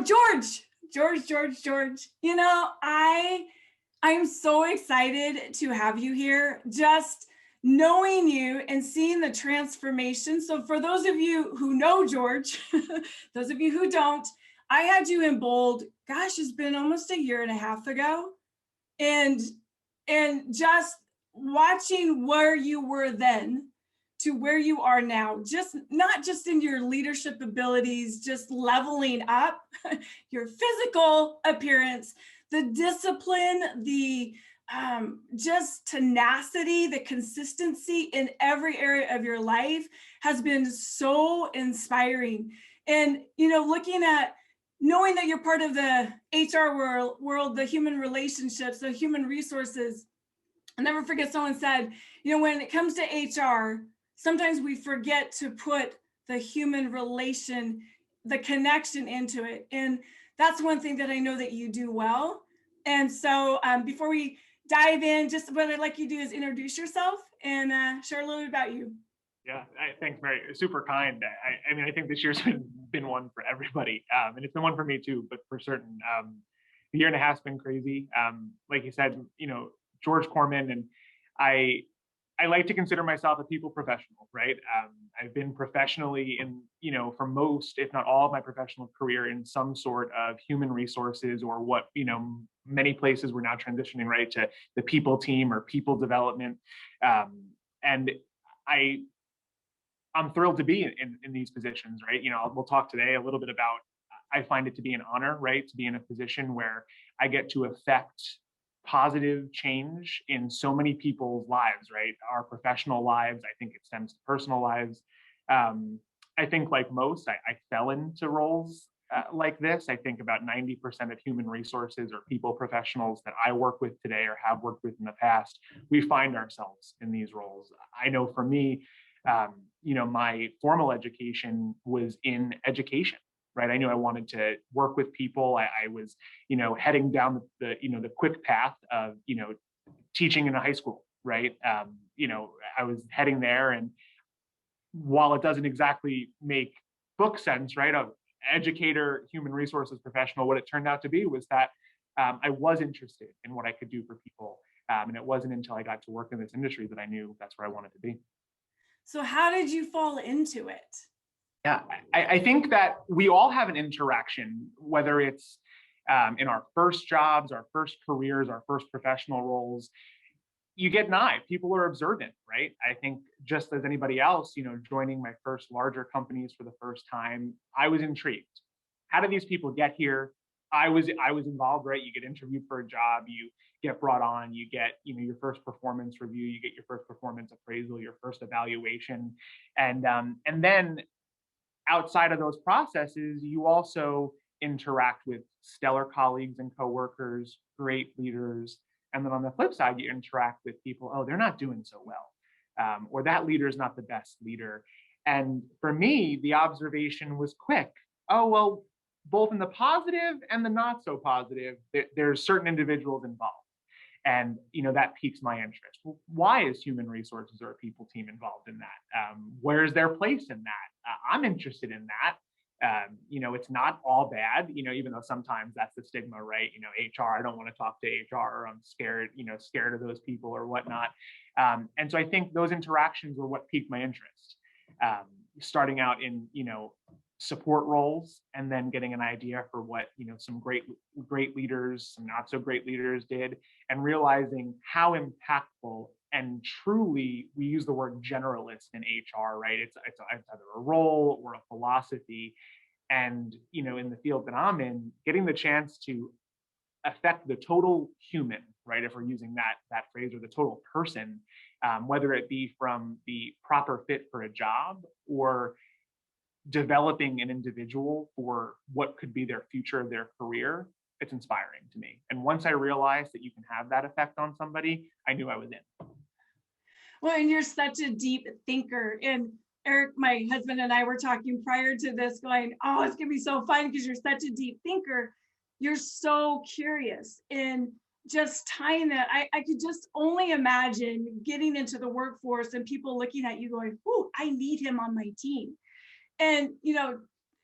George, you know, I'm so excited to have you here, just knowing you and seeing the transformation. So for those of you who know George, those of you who don't, I had you in bold, gosh, it's been almost a year and a half ago. And just watching where you were then to where you are now, just not just in your leadership abilities, just leveling up your physical appearance, the discipline, the just tenacity, the consistency in every area of your life has been so inspiring. And, you know, looking at, knowing that you're part of the HR world, the human relationships, the human resources, I'll never forget someone said, you know, when it comes to HR, sometimes we forget to put the human relation, the connection into it. And that's one thing that I know that you do well. And so before we dive in, just what I'd like you to do is introduce yourself and share a little bit about you. Yeah, thanks, Mary. Super kind. I mean, I think this year's been one for everybody, and it's been one for me too. But for certain, the year and a half's been crazy. Like you said, you know, George Kohrmann, and I like to consider myself a people professional, right? I've been professionally in, you know, for most, if not all, of my professional career in some sort of human resources, or what, you know, many places we're now transitioning, right, to the people team or people development, and I'm thrilled to be in these positions, right? You know, we'll talk today a little bit about, I find it to be an honor, right? To be in a position where I get to affect positive change in so many people's lives, right? Our professional lives, I think it stems to personal lives. I think like most, I fell into roles like this. I think about 90% of human resources or people professionals that I work with today or have worked with in the past, we find ourselves in these roles. I know for me, you know, my formal education was in education, right? I knew I wanted to work with people. I was, you know, heading down the you know, the quick path of, you know, teaching in a high school, right? You know, I was heading there, and while it doesn't exactly make book sense, right, of educator, human resources professional, what it turned out to be was that I was interested in what I could do for people. And it wasn't until I got to work in this industry that I knew that's where I wanted to be. So how did you fall into it? Yeah, I think that we all have an interaction, whether it's in our first jobs, our first careers, our first professional roles. You get an eye. People are observant, right? I think just as anybody else, you know, joining my first larger companies for the first time, I was intrigued. How did these people get here? I was involved, right? You get interviewed for a job, you get brought on, you get, you know, your first performance review, you get your first performance appraisal, your first evaluation, and then outside of those processes, you also interact with stellar colleagues and coworkers, great leaders. And then on the flip side, you interact with people, oh, they're not doing so well, or that leader is not the best leader. And for me, the observation was quick. Oh, well, both in the positive and the not so positive, there's certain individuals involved. And, you know, that piques my interest. Well, why is human resources or a people team involved in that? Where's their place in that? I'm interested in that. You know, it's not all bad, you know, even though sometimes that's the stigma, right? You know, HR, I don't want to talk to HR, or I'm scared, you know, scared of those people or whatnot. And so I think those interactions were what piqued my interest. Starting out in, you know, support roles, and then getting an idea for what, you know, some great leaders, some not so great leaders did, and realizing how impactful and truly, we use the word generalist in HR, right? It's either a role or a philosophy. And, you know, in the field that I'm in, getting the chance to affect the total human, right? If we're using that phrase, or the total person, whether it be from the proper fit for a job or developing an individual for what could be their future of their career, it's inspiring to me. And once I realized that you can have that effect on somebody, I knew I was in. Well, and you're such a deep thinker. And Eric, my husband, and I were talking prior to this going, oh, it's gonna be so fun because you're such a deep thinker. You're so curious. And just tying that, I could just only imagine getting into the workforce and people looking at you going, oh, I need him on my team. And, you know,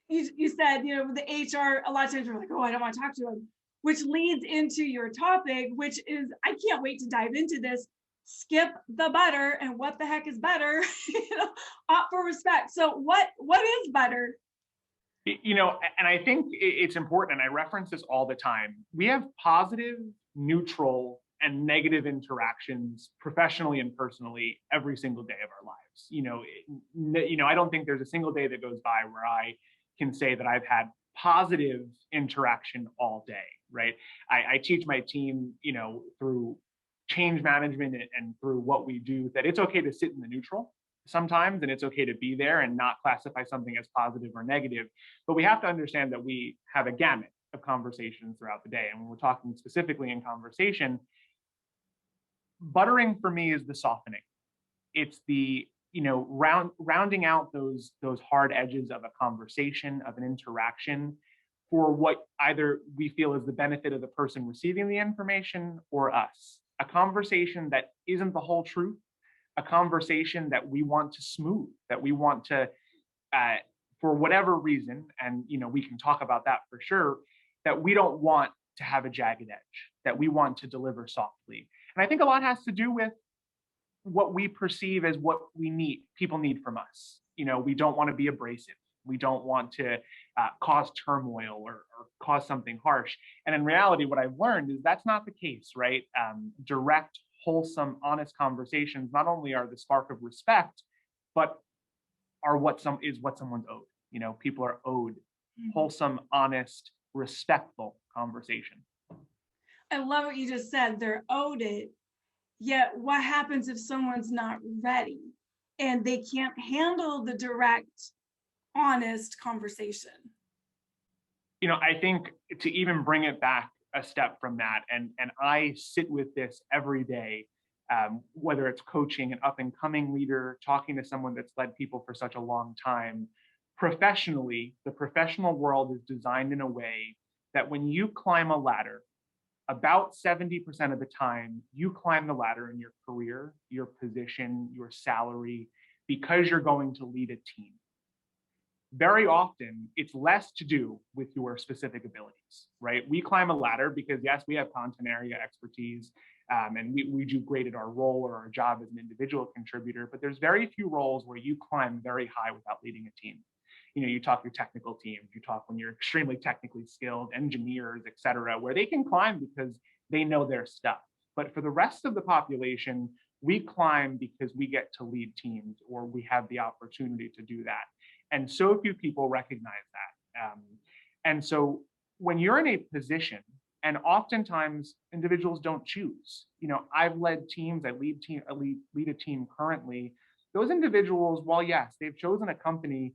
you said, the HR, a lot of times we're like, oh, I don't want to talk to him, which leads into your topic, which is, I can't wait to dive into this. Skip the butter, and what the heck is butter? Opt for respect. So what is butter? And I think it's important, and I reference this all the time. We have positive, neutral, and negative interactions professionally and personally every single day of our lives. I don't think there's a single day that goes by where I can say that I've had positive interaction all day, right? I teach my team, through change management and through what we do, that it's okay to sit in the neutral sometimes, and it's okay to be there and not classify something as positive or negative. But we have to understand that we have a gamut of conversations throughout the day. And when we're talking specifically in conversation, buttering for me is the softening. It's the rounding out those hard edges of a conversation, of an interaction, for what either we feel is the benefit of the person receiving the information or us. A conversation that isn't the whole truth, a conversation that we want to smooth, that we want to, for whatever reason, and we can talk about that for sure, that we don't want to have a jagged edge, that we want to deliver softly. And I think a lot has to do with what we perceive as what people need from us. We don't want to be abrasive. We don't want to cause turmoil or cause something harsh. And in reality, what I've learned is that's not the case, right? Direct, wholesome, honest conversations not only are the spark of respect, but are what someone's owed. People are owed wholesome, honest, respectful conversation. I love what you just said. They're owed it. Yet what happens if someone's not ready and they can't handle the direct, honest conversation? I think to even bring it back a step from that, and I sit with this every day, whether it's coaching an up and coming leader, talking to someone that's led people for such a long time. Professionally, the professional world is designed in a way that when you climb a ladder, about 70% of the time, you climb the ladder in your career, your position, your salary, because you're going to lead a team. Very often, it's less to do with your specific abilities, right? We climb a ladder because, yes, we have content area expertise, and we do great at our role or our job as an individual contributor, but there's very few roles where you climb very high without leading a team. You talk your technical teams, you talk when you're extremely technically skilled, engineers, et cetera, where they can climb because they know their stuff. But for the rest of the population, we climb because we get to lead teams or we have the opportunity to do that. And so few people recognize that. And so when you're in a position, and oftentimes individuals don't choose, I've led teams, I lead a team currently. Those individuals, while yes, they've chosen a company,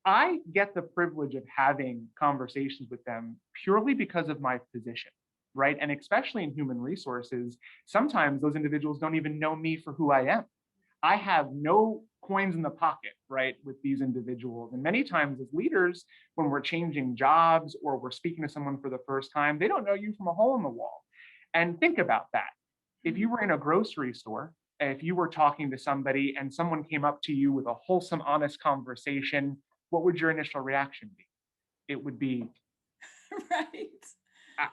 I get the privilege of having conversations with them purely because of my position, right? And especially in human resources, sometimes those individuals don't even know me for who I am. I have no coins in the pocket, right, with these individuals. And many times as leaders, when we're changing jobs or we're speaking to someone for the first time, they don't know you from a hole in the wall. And think about that. If you were in a grocery store, if you were talking to somebody and someone came up to you with a wholesome, honest conversation, what would your initial reaction be? It would be, right.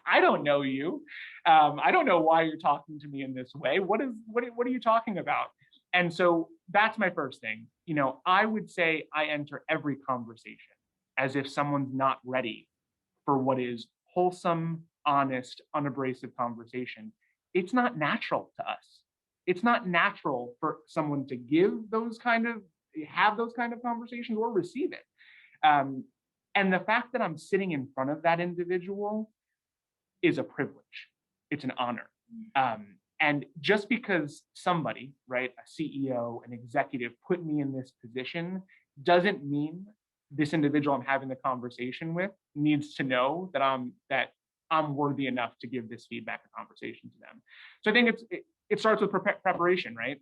I don't know you. I don't know why you're talking to me in this way. What are you talking about? And so that's my first thing. I would say I enter every conversation as if someone's not ready for what is wholesome, honest, unabrasive conversation. It's not natural to us. It's not natural for someone to have those kind of conversations or receive it. And the fact that I'm sitting in front of that individual is a privilege. It's an honor. And just because somebody, right, a CEO, an executive put me in this position doesn't mean this individual I'm having the conversation with needs to know that I'm worthy enough to give this feedback or conversation to them. So I think it starts with preparation, right?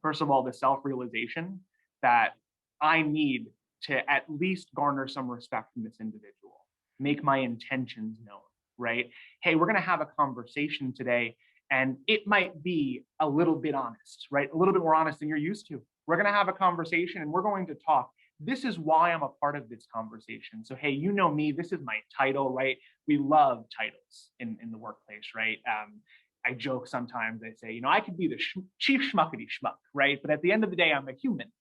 First of all, the self-realization that I need to at least garner some respect from this individual, make my intentions known, right? Hey, we're going to have a conversation today, and it might be a little bit honest, right? A little bit more honest than you're used to, We're going to have a conversation and we're going to talk. This is why I'm a part of this conversation. So, hey, you know me, this is my title, right? We love titles in the workplace, right? I joke sometimes, I say, I could be the chief schmuckety schmuck, right? But at the end of the day, I'm a human.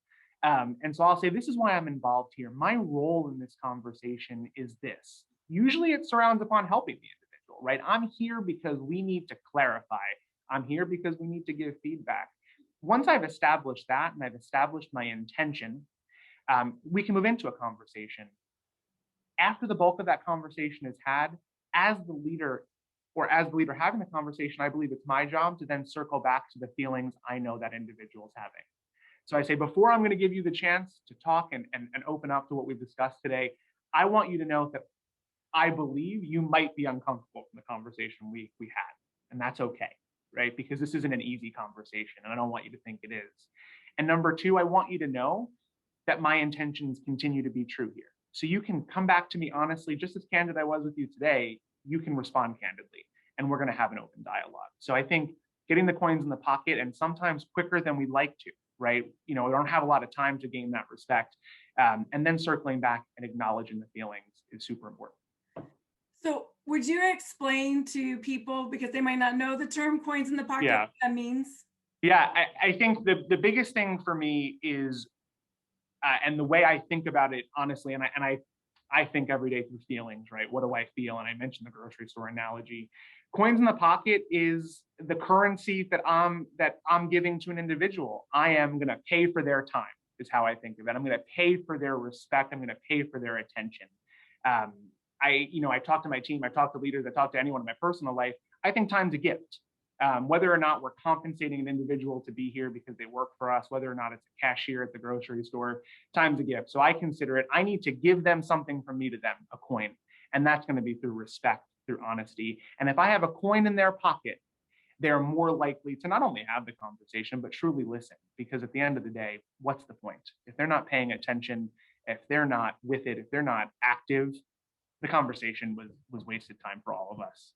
And so I'll say, this is why I'm involved here. My role in this conversation is this. Usually it surrounds upon helping the individual, right? I'm here because we need to clarify. I'm here because we need to give feedback. Once I've established that and I've established my intention, we can move into a conversation. After the bulk of that conversation is had, as the leader having the conversation, I believe it's my job to then circle back to the feelings I know that individual is having. So I say, before I'm going to give you the chance to talk and open up to what we've discussed today, I want you to know that I believe you might be uncomfortable from the conversation we had, and that's okay, right? Because this isn't an easy conversation, and I don't want you to think it is. And number two, I want you to know that my intentions continue to be true here. So you can come back to me honestly, just as candid I was with you today, you can respond candidly, and we're going to have an open dialogue. So I think getting the coins in the pocket, and sometimes quicker than we'd like to, right? We don't have a lot of time to gain that respect. And then circling back and acknowledging the feelings is super important. So would you explain to people, because they might not know the term coins in the pocket, what that means? Yeah, I think the biggest thing for me is, and the way I think about it, honestly, and I think every day through feelings, right? What do I feel? And I mentioned the grocery store analogy. Coins in the pocket is the currency that I'm giving to an individual. I am going to pay for their time, is how I think of it. I'm going to pay for their respect. I'm going to pay for their attention. I talk to my team, I talk to leaders, I talk to anyone in my personal life. I think time's a gift. Whether or not we're compensating an individual to be here because they work for us, whether or not it's a cashier at the grocery store, time's a gift. So I consider it, I need to give them something from me to them, a coin. And that's going to be through respect, through honesty. And if I have a coin in their pocket, they're more likely to not only have the conversation, but truly listen. Because at the end of the day, what's the point? If they're not paying attention, if they're not with it, if they're not active, the conversation was wasted time for all of us.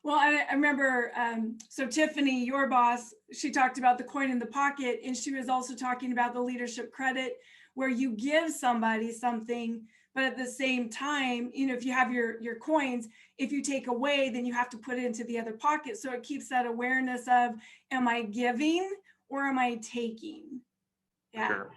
Well, I remember, so Tiffany, your boss, she talked about the coin in the pocket, and she was also talking about the leadership credit, where you give somebody something, but at the same time, if you have your coins, if you take away, then you have to put it into the other pocket. So it keeps that awareness of, am I giving or am I taking? Yeah. Sure.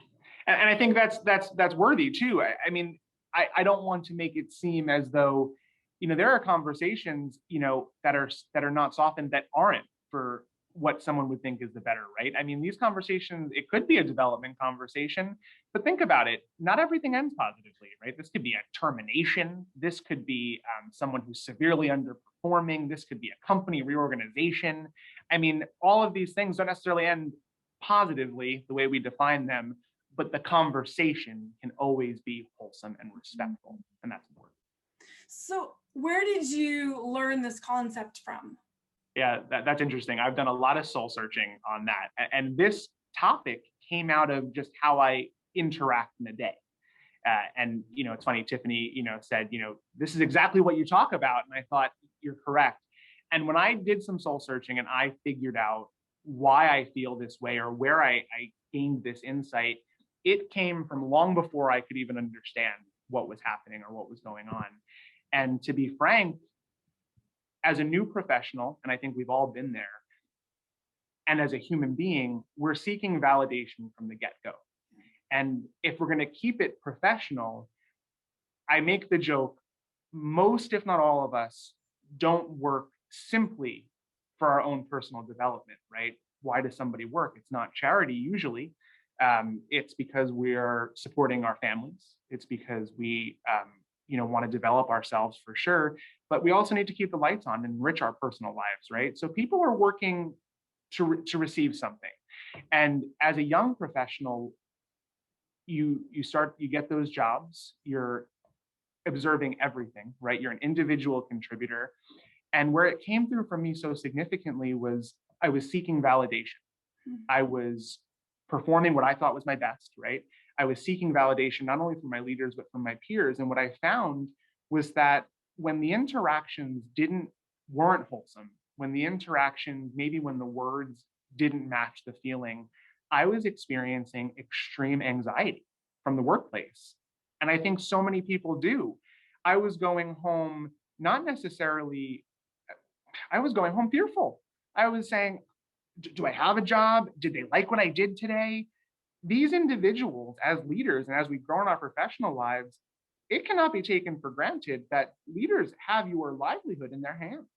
And I think that's worthy too. I don't want to make it seem as though, there are conversations, that are not softened, that aren't for what someone would think is the better, right? These conversations, it could be a development conversation, but think about it. Not everything ends positively, right? This could be a termination. This could be someone who's severely underperforming. This could be a company reorganization. All of these things don't necessarily end positively the way we define them, but the conversation can always be wholesome and respectful, and that's important. So where did you learn this concept from? Yeah, that's interesting. I've done a lot of soul searching on that. And this topic came out of just how I interact in a day. And it's funny, Tiffany, said, this is exactly what you talk about. And I thought, you're correct. And when I did some soul searching and I figured out why I feel this way, or where I gained this insight, it came from long before I could even understand what was happening or what was going on. And to be frank, as a new professional, and I think we've all been there, and as a human being, we're seeking validation from the get-go. And if we're going to keep it professional, I make the joke, most, if not all of us, don't work simply for our own personal development, right? Why does somebody work? It's not charity usually. It's because we're supporting our families. It's because we want to develop ourselves for sure, but we also need to keep the lights on and enrich our personal lives, right? So people are working to receive something. And as a young professional, you get those jobs, you're observing everything, right? You're an individual contributor. And where it came through for me so significantly was I was seeking validation. I was performing what I thought was my best, right? I was seeking validation, not only from my leaders, but from my peers. And what I found was that when the interactions weren't wholesome, when the interactions, maybe when the words didn't match the feeling, I was experiencing extreme anxiety from the workplace. And I think so many people do. I was going home, not necessarily, I was going home fearful. I was saying, do I have a job? Did they like what I did today? These individuals, as leaders and as we grow in our professional lives, it cannot be taken for granted that leaders have your livelihood in their hands.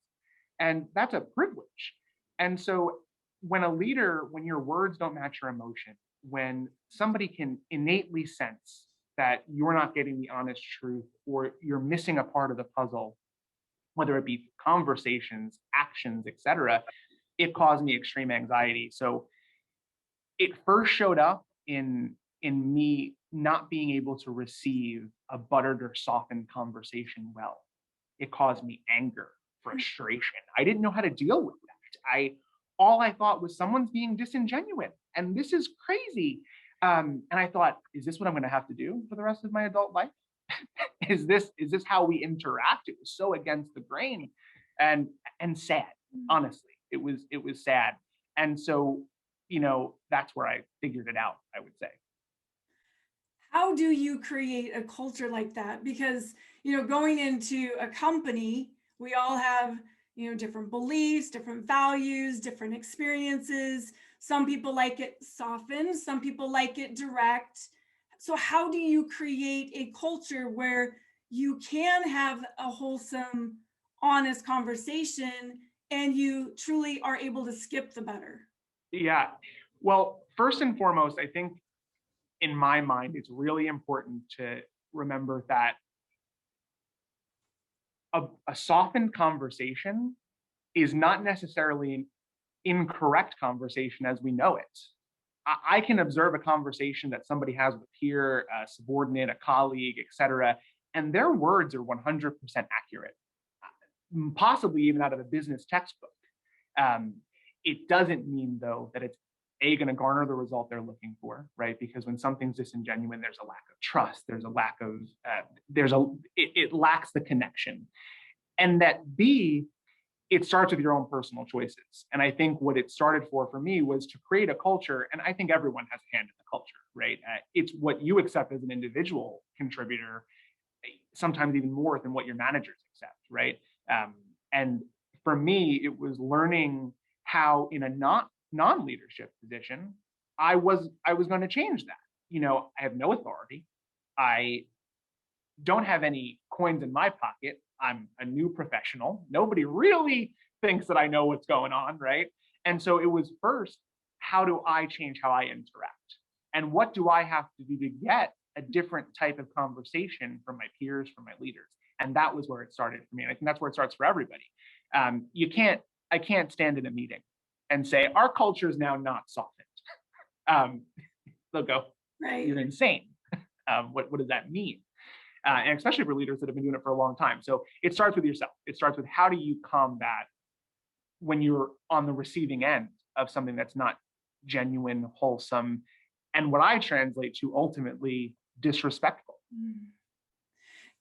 And that's a privilege. And so when a leader, when your words don't match your emotion, when somebody can innately sense that you're not getting the honest truth or you're missing a part of the puzzle, whether it be conversations, actions, etc., it caused me extreme anxiety. So it first showed up in me not being able to receive a buttered or softened conversation well. It caused me anger, frustration. I didn't know how to deal with that. All I thought was someone's being disingenuous, and this is crazy. And I thought, is this what I'm going to have to do for the rest of my adult life? is this how we interact? It was so against the grain, and sad. Honestly, it was sad. And so, that's where I figured it out, I would say. How do you create a culture like that? Because, going into a company, we all have, different beliefs, different values, different experiences. Some people like it softened, some people like it direct. So how do you create a culture where you can have a wholesome, honest conversation and you truly are able to skip the butter? Yeah. Well, first and foremost, I think in my mind, it's really important to remember that a softened conversation is not necessarily an incorrect conversation as we know it. I can observe a conversation that somebody has with a peer, a subordinate, a colleague, etc., and their words are 100% accurate, possibly even out of a business textbook. It doesn't mean, though, that it's going to garner the result they're looking for, right? Because when something's disingenuous, there's a lack of trust. There's a lack of, it lacks the connection. And that B, it starts with your own personal choices. And I think what it started for me was to create a culture. And I think everyone has a hand in the culture, right? It's what you accept as an individual contributor, sometimes even more than what your managers accept, right? And for me, it was learning how in a non-leadership position, I was going to change that. I have no authority. I don't have any coins in my pocket. I'm a new professional. Nobody really thinks that I know what's going on, right? And so it was first, how do I change how I interact? And what do I have to do to get a different type of conversation from my peers, from my leaders? And that was where it started for me. And I think that's where it starts for everybody. I can't stand in a meeting and say, our culture is now not softened. They'll go, Right. You're insane. What does that mean? And especially for leaders that have been doing it for a long time. So it starts with yourself. It starts with how do you combat when you're on the receiving end of something that's not genuine, wholesome, and what I translate to ultimately disrespectful.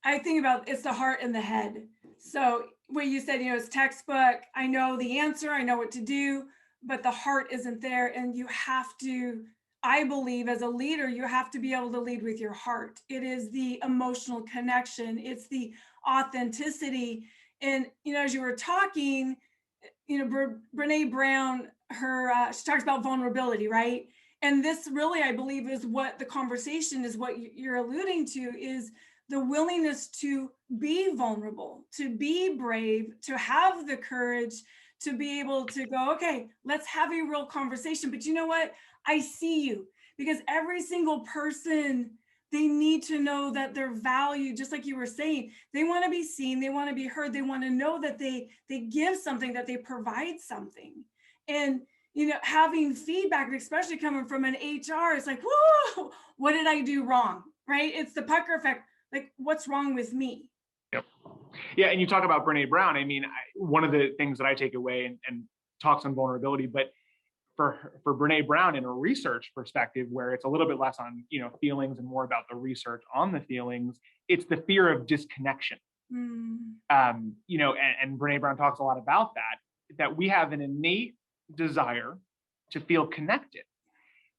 I think about it's the heart and the head. So what you said, it's textbook. I know the answer. I know what to do, but the heart isn't there. And you have to, I believe as a leader, you have to be able to lead with your heart. It is the emotional connection. It's the authenticity. And, as you were talking, Brene Brown, she talks about vulnerability, right? And this really, I believe, is what the conversation is, what you're alluding to, is the willingness to be vulnerable, to be brave, to have the courage, to be able to go, okay, let's have a real conversation. But you know what? I see you, because every single person, they need to know that they're valued, just like you were saying. They want to be seen, they want to be heard, they want to know that they give something, that they provide something. And having feedback, especially coming from an HR, it's like, whoa, what did I do wrong? Right? It's the pucker effect. Like, what's wrong with me? Yep. Yeah, and you talk about Brene Brown. I mean, one of the things that I take away and talks on vulnerability, but for Brene Brown, in a research perspective, where it's a little bit less on feelings and more about the research on the feelings, it's the fear of disconnection. And Brene Brown talks a lot about that we have an innate desire to feel connected.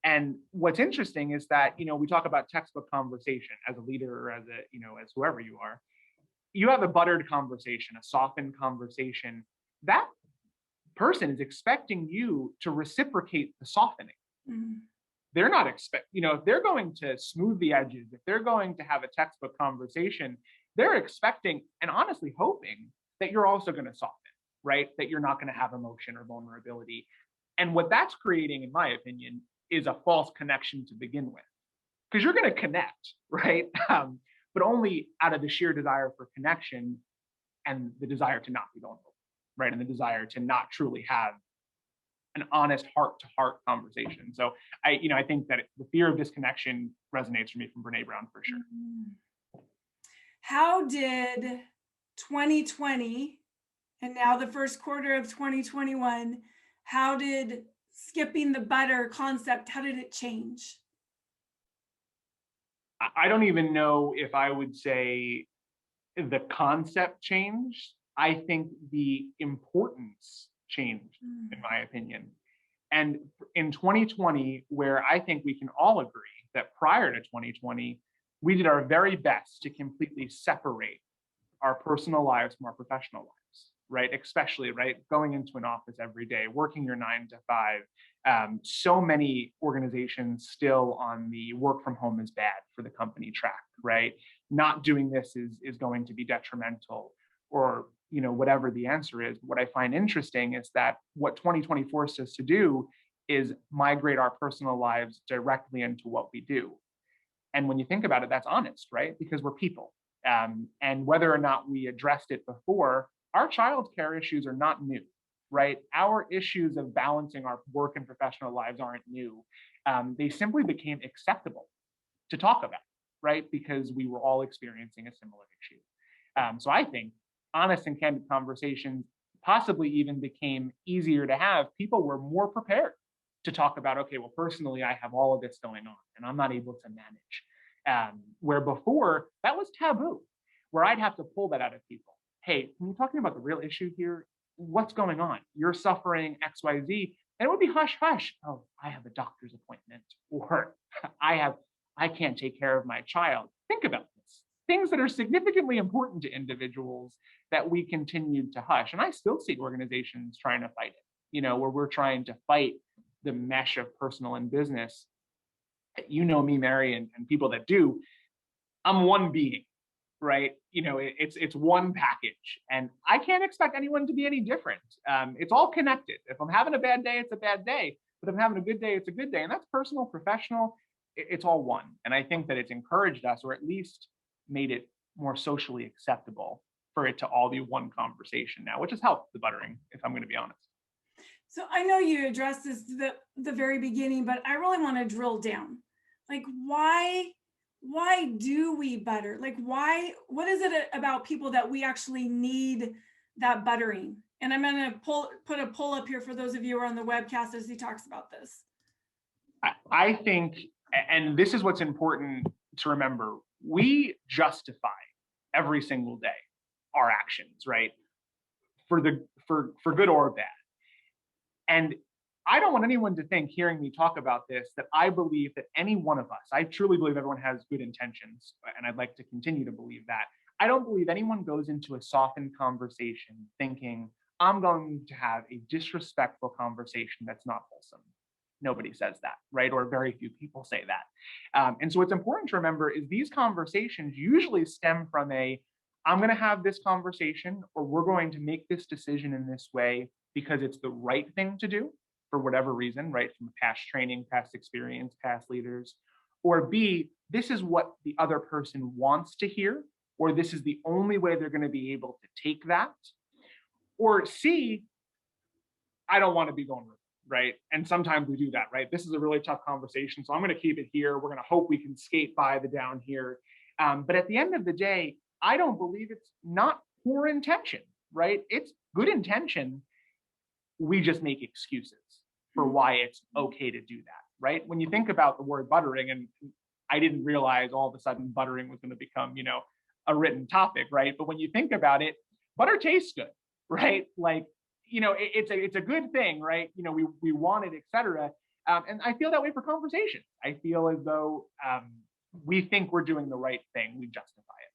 And what's interesting is that, we talk about textbook conversation as a leader or as as whoever you are. You have a buttered conversation, a softened conversation. That person is expecting you to reciprocate the softening. Mm. They're not if they're going to smooth the edges, if they're going to have a textbook conversation, they're expecting and honestly hoping that you're also going to soften, right? That you're not going to have emotion or vulnerability. And what that's creating, in my opinion, is a false connection to begin with. Because you're going to connect, right? But only out of the sheer desire for connection and the desire to not be vulnerable, right? And the desire to not truly have an honest heart-to-heart conversation. So I think that the fear of disconnection resonates for me from Brene Brown for sure. How did 2020 and now the first quarter of 2021, how did skipping the butter concept, how did it change? I don't even know if I would say the concept changed. I think the importance changed, in my opinion. And in 2020, where I think we can all agree that prior to 2020, we did our very best to completely separate our personal lives from our professional lives, right? Especially, right, going into an office every day, working your 9 to 5. So many organizations still on the work from home is bad for the company track, right? Not doing this is going to be detrimental, or whatever the answer is. What I find interesting is that what 2020 forced us to do is migrate our personal lives directly into what we do. And when you think about it, that's honest, right? Because we're people. And whether or not we addressed it before, our childcare issues are not new, right? Our issues of balancing our work and professional lives aren't new. They simply became acceptable to talk about, right? Because we were all experiencing a similar issue. So I think honest and candid conversations possibly even became easier to have. People were more prepared to talk about, okay, well, personally, I have all of this going on and I'm not able to manage. Where before that was taboo, where I'd have to pull that out of people. Hey, can you talk to me about the real issue here? What's going on? You're suffering XYZ. And it would be hush, hush. Oh, I have a doctor's appointment, or I can't take care of my child. Think about this. Things that are significantly important to individuals that we continued to hush. And I still see organizations trying to fight it, where we're trying to fight the mesh of personal and business. Me, Mary, and people that do, I'm one being, right? It's one package, and I can't expect anyone to be any different. It's all connected. If I'm having a bad day, it's a bad day. But if I'm having a good day, it's a good day. And that's personal, professional, it's all one. And I think that it's encouraged us, or at least made it more socially acceptable for it to all be one conversation now, which has helped the buttering, if I'm going to be honest. So I know you addressed this the very beginning, but I really want to drill down. Like, why do we butter? Like, what is it about people that we actually need that buttering? And I'm going to put a poll up here for those of you who are on the webcast as he talks about this. I think, and this is what's important to remember, we justify every single day our actions, right? For good or bad. And I don't want anyone to think, hearing me talk about this, that I believe that any one of us, I truly believe everyone has good intentions, and I'd like to continue to believe that. I don't believe anyone goes into a softened conversation thinking, I'm going to have a disrespectful conversation that's not wholesome. Nobody says that, right? Or very few people say that. And so what's important to remember is these conversations usually stem from I'm going to have this conversation, or we're going to make this decision in this way because it's the right thing to do for whatever reason, right? From past training, past experience, past leaders. Or B, this is what the other person wants to hear, or this is the only way they're going to be able to take that. Or C, I don't want to be vulnerable, right? And sometimes we do that, right? This is a really tough conversation, so I'm going to keep it here. We're going to hope we can skate by the down here. But at the end of the day, I don't believe it's not poor intention, right? It's good intention. We just make excuses for why it's okay to do that, right? When you think about the word buttering, and I didn't realize all of a sudden buttering was going to become, a written topic, right? But when you think about it, butter tastes good, right? Like, it's a good thing, right? We want it, et cetera. And I feel that way for conversation. I feel as though we think we're doing the right thing. We justify it.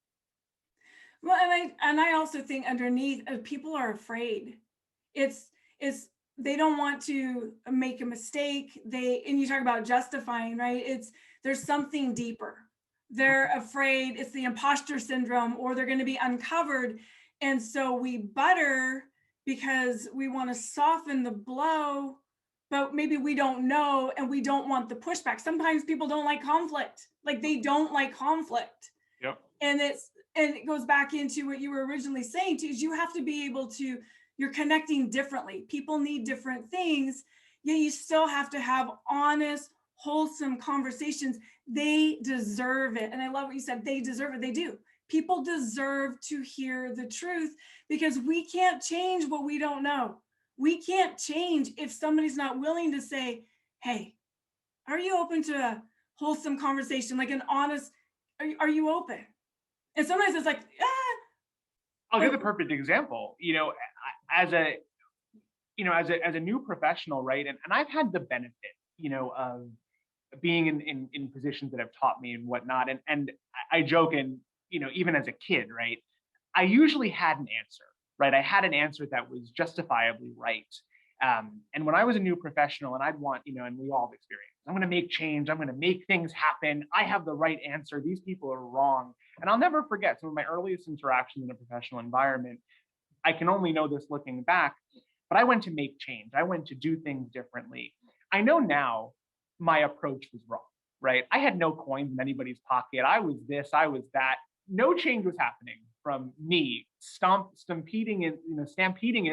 Well, and I also think underneath, people are afraid. It's they don't want to make a mistake. And you talk about justifying, right? There's something deeper. They're afraid it's the imposter syndrome, or they're going to be uncovered. And so we butter because we want to soften the blow, but maybe we don't know, and we don't want the pushback. Sometimes people don't like conflict. Like, they don't like conflict. Yep. And it goes back into what you were originally saying too, is you have to be able to, you're connecting differently. People need different things, yet you still have to have honest, wholesome conversations. They deserve it. And I love what you said. They deserve it. They do. People deserve to hear the truth, because we can't change what we don't know. We can't change if somebody's not willing to say, hey, are you open to a wholesome conversation, like an honest, are you open? And sometimes it's like, I'll give a perfect example. As a new professional, right? And I've had the benefit, of being in positions that have taught me and whatnot. And I joke, and even as a kid, right? I usually had an answer, right? I had an answer that was justifiably right. And when I was a new professional, and I'd want, and we all have experienced, I'm going to make change. I'm going to make things happen. I have the right answer. These people are wrong. And I'll never forget some of my earliest interactions in a professional environment. I can only know this looking back, but I went to make change. I went to do things differently. I know now my approach was wrong, right? I had no coins in anybody's pocket. I was this, I was that. No change was happening from me stampeding in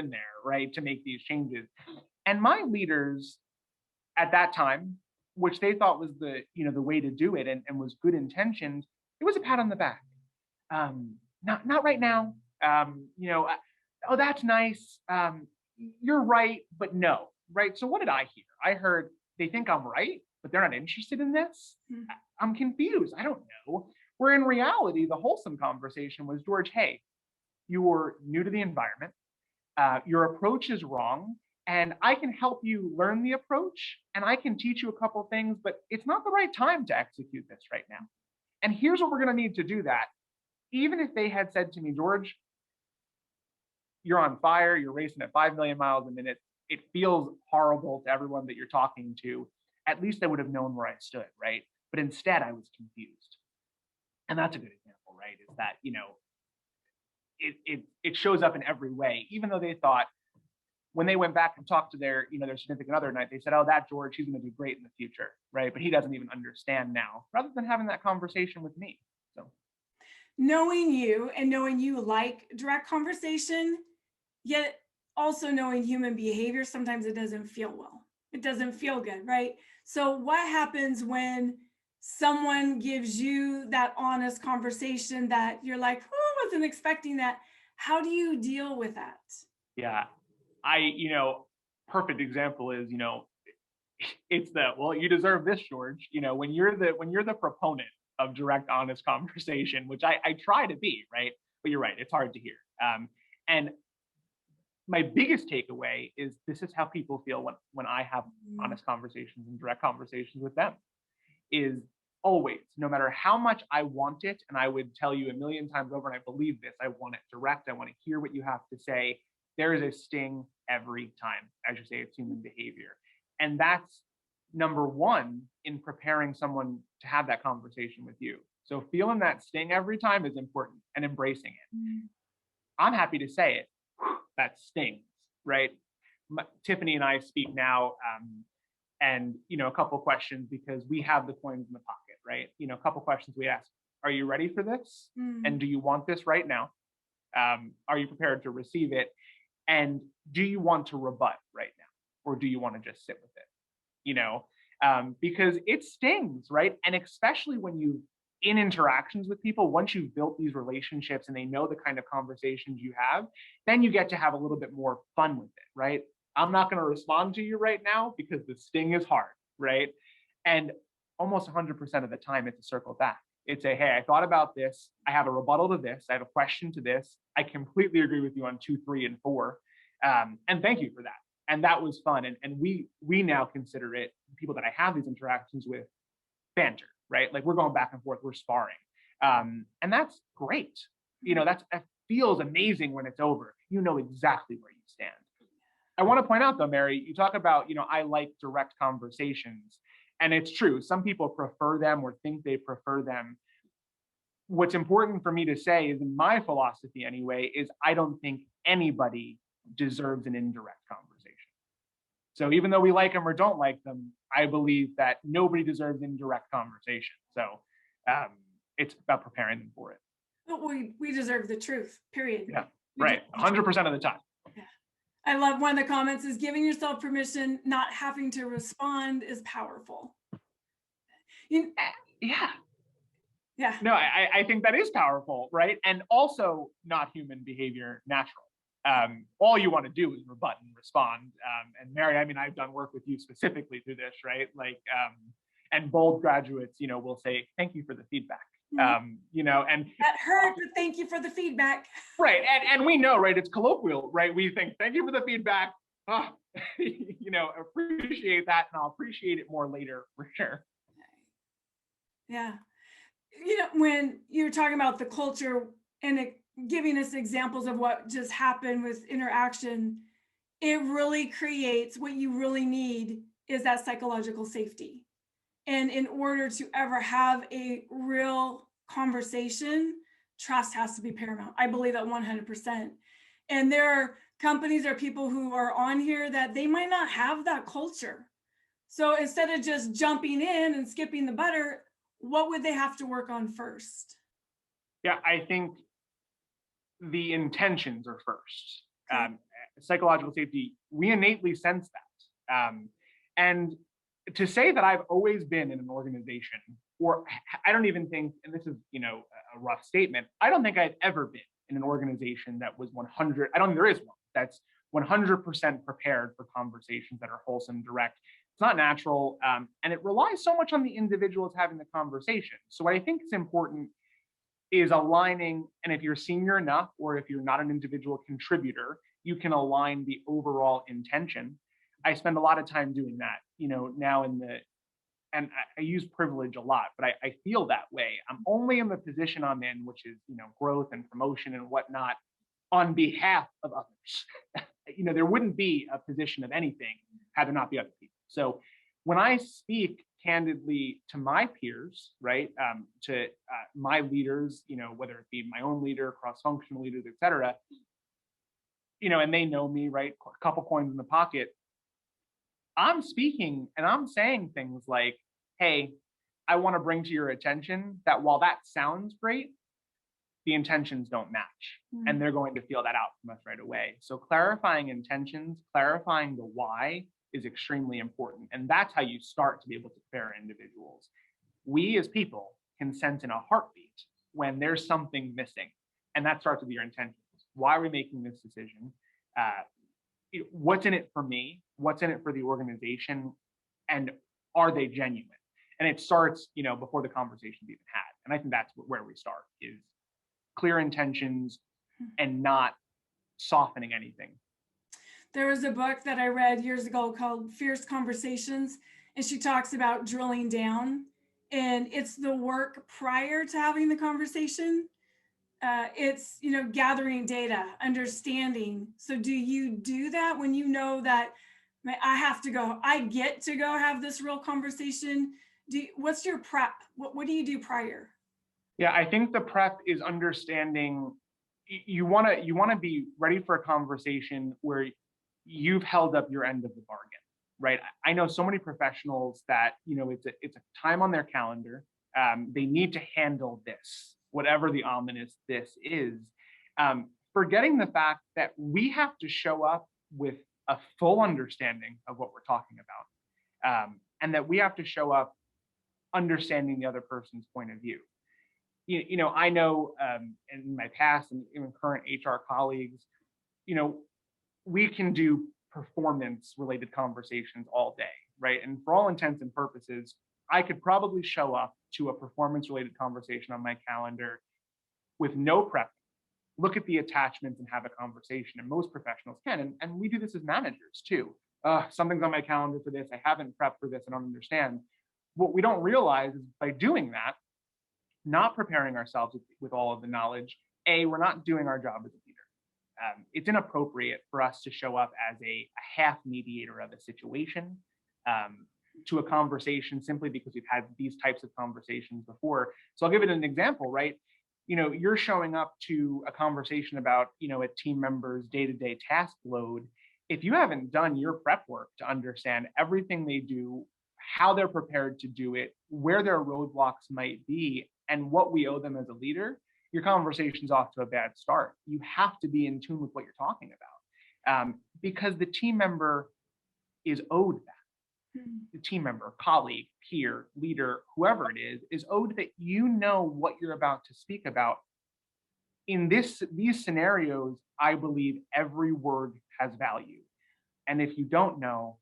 there, right, to make these changes. And my leaders at that time, which they thought was the way to do it, and was good intentioned, it was a pat on the back. Not right now. Oh, that's nice. You're right, but no, right? So what did I hear? I heard they think I'm right, but they're not interested in this. I'm confused. I don't know. Where in reality, the wholesome conversation was, George, hey, you're new to the environment. Your approach is wrong. And I can help you learn the approach, and I can teach you a couple things, but it's not the right time to execute this right now. And here's what we're going to need to do that. Even if they had said to me, George, you're on fire, you're racing at 5 million miles a minute, it feels horrible to everyone that you're talking to, at least I would have known where I stood, right? But instead, I was confused. And that's a good example, right? Is that, it shows up in every way, even though they thought, when they went back and talked to their significant other night, they said, oh, that George, he's going to do great in the future, right? But he doesn't even understand now, rather than having that conversation with me. So knowing you, and knowing you like direct conversation, yet also knowing human behavior, sometimes it doesn't feel well. It doesn't feel good, right? So what happens when someone gives you that honest conversation that you're like, oh, I wasn't expecting that? How do you deal with that? Yeah. Perfect example is, it's well, you deserve this, George. When you're the proponent of direct, honest conversation, which I try to be, right? But you're right, it's hard to hear. And my biggest takeaway is this is how people feel when I have honest conversations and direct conversations with them. Is always, no matter how much I want it, and I would tell you a million times over, and I believe this, I want it direct, I want to hear what you have to say. There is a sting every time. As you say, it's human behavior. And that's number one in preparing someone to have that conversation with you. So feeling that sting every time is important, and embracing it. I'm happy to say it. That stings, right? Tiffany and I speak now, and a couple of questions, because we have the coins in the pocket, right? A couple of questions we ask: are you ready for this? And do you want this right now? Are you prepared to receive it? And do you want to rebut right now, or do you want to just sit with it? Because it stings, right? And especially when you in interactions with people, once you've built these relationships and they know the kind of conversations you have, then you get to have a little bit more fun with it, right? I'm not going to respond to you right now because the sting is hard, right? And almost 100% of the time, it's a circle back. It's a, hey, I thought about this. I have a rebuttal to this. I have a question to this. I completely agree with you on 2, 3, and 4. And thank you for that. And that was fun. And we now consider it people that I have these interactions with banter, right? Like we're going back and forth, we're sparring. And that's great. That feels amazing when it's over. You know exactly where you stand. I want to point out though, Mary, you talk about, I like direct conversations. And it's true. Some people prefer them or think they prefer them. What's important for me to say is, in my philosophy anyway, is I don't think anybody deserves an indirect conversation. So even though we like them or don't like them, I believe that nobody deserves indirect conversation. So it's about preparing them for it. But we deserve the truth, period. Yeah, right. 100% of the time. Yeah. I love one of the comments is giving yourself permission, not having to respond is powerful. Yeah. Yeah. No, I think that is powerful, right? And also not human behavior natural. All you want to do is rebut and respond. And Mary, I mean, I've done work with you specifically through this, right? Like, and bold graduates, will say, thank you for the feedback. And that hurt, but thank you for the feedback. Right. And we know, right? It's colloquial, right? We think, thank you for the feedback. Oh, appreciate that. And I'll appreciate it more later for sure. Yeah. When you're talking about the culture and giving us examples of what just happened with interaction, it really creates what you really need is that psychological safety. And in order to ever have a real conversation, trust has to be paramount. I believe that 100%. And there are companies or people who are on here that they might not have that culture. So instead of just jumping in and skipping the butter, what would they have to work on first? Yeah, I think the intentions are first. Psychological safety, we innately sense that. And to say that I've always been in an organization, or I don't even think, and this is, a rough statement, I don't think I've ever been in an organization that was 100, I don't think there is one that's 100% prepared for conversations that are wholesome, direct. It's not natural, and it relies so much on the individuals having the conversation. So what I think is important is aligning, and if you're senior enough, or if you're not an individual contributor, you can align the overall intention. I spend a lot of time doing that, now and I use privilege a lot, but I feel that way. I'm only in the position I'm in, which is, growth and promotion and whatnot, on behalf of others. There wouldn't be a position of anything had there not be other people. So when I speak candidly to my peers, right, to my leaders, whether it be my own leader, cross-functional leaders, et cetera, and they know me, right, a couple coins in the pocket, I'm speaking and I'm saying things like, hey, I want to bring to your attention that while that sounds great, the intentions don't match. And they're going to feel that out from us right away. So clarifying intentions, clarifying the why is extremely important. And that's how you start to be able to prepare individuals. We as people can sense in a heartbeat when there's something missing. And that starts with your intentions. Why are we making this decision? What's in it for me? What's in it for the organization? And are they genuine? And it starts, before the conversation's even had. And I think that's where we start, is clear intentions and not softening anything. There was a book that I read years ago called Fierce Conversations, and she talks about drilling down, and it's the work prior to having the conversation. It's, gathering data, understanding. So do you do that when you know that I get to go have this real conversation? What's your prep? What do you do prior? Yeah, I think the prep is understanding you want to be ready for a conversation where you've held up your end of the bargain, right? I know so many professionals that, it's a time on their calendar. They need to handle this, whatever the ominous this is, forgetting the fact that we have to show up with a full understanding of what we're talking about, and that we have to show up understanding the other person's point of view. I know in my past and even current HR colleagues, we can do performance related conversations all day, right? And for all intents and purposes, I could probably show up to a performance related conversation on my calendar with no prep, look at the attachments and have a conversation. And most professionals can. And we do this as managers too. something's on my calendar for this. I haven't prepped for this. I don't understand. What we don't realize is by doing that, not preparing ourselves with all of the knowledge, we're not doing our job as a leader. It's inappropriate for us to show up as a half mediator of a situation to a conversation simply because we've had these types of conversations before. So I'll give it an example, right? You're showing up to a conversation about, a team member's day-to-day task load. If you haven't done your prep work to understand everything they do, how they're prepared to do it, where their roadblocks might be, and what we owe them as a leader, your conversation's off to a bad start. You have to be in tune with what you're talking about because the team member is owed that. The team member, colleague, peer, leader, whoever it is owed that what you're about to speak about. In these scenarios, I believe every word has value. And if you don't know